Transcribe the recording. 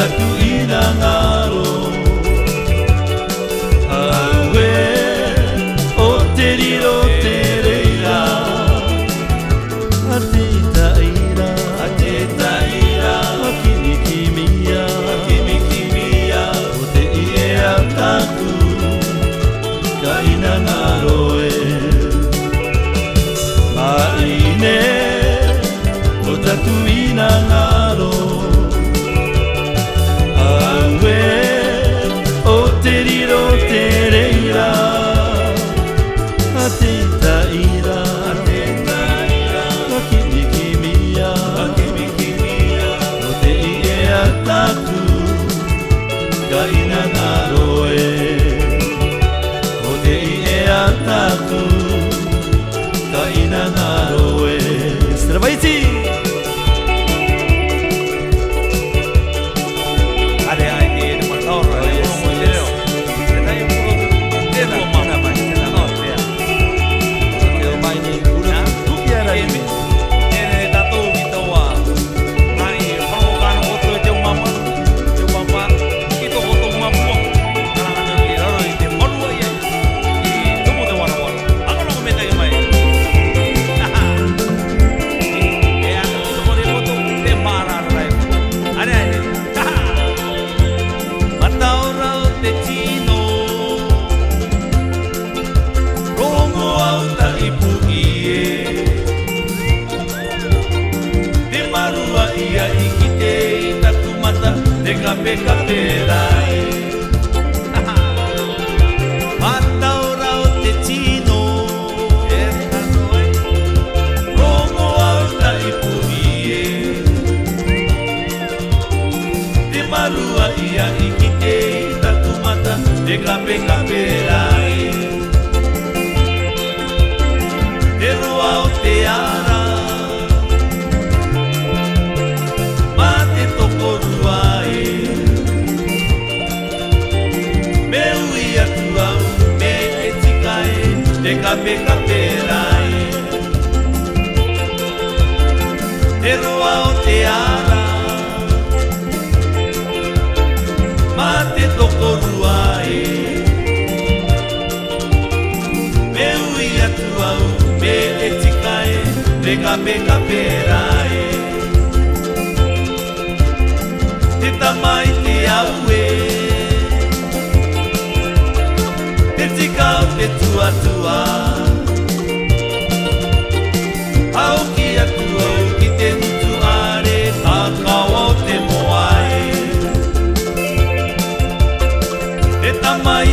taku ina ngaro Aue o te riro te reira A te taira Akimi kimia O te iea taku Ka ina ngaro e Maine o taku ina ngaro Stravaiti! Ada yang ini di motor, Kape kape rai Mata ora o te tino Rongo au tai puie Te marua ia iki te tatu mata Te kape kape rai Te roa o te ara Mate tokorua Kape kape rai Te roa o te ara Ma te tokorua e Me ui atu au Me e tika e Te kape kape rai Te tamai te au e Te tika o te tua tua Au ki atu au ki te hutu are Kakao o te moae Te tamai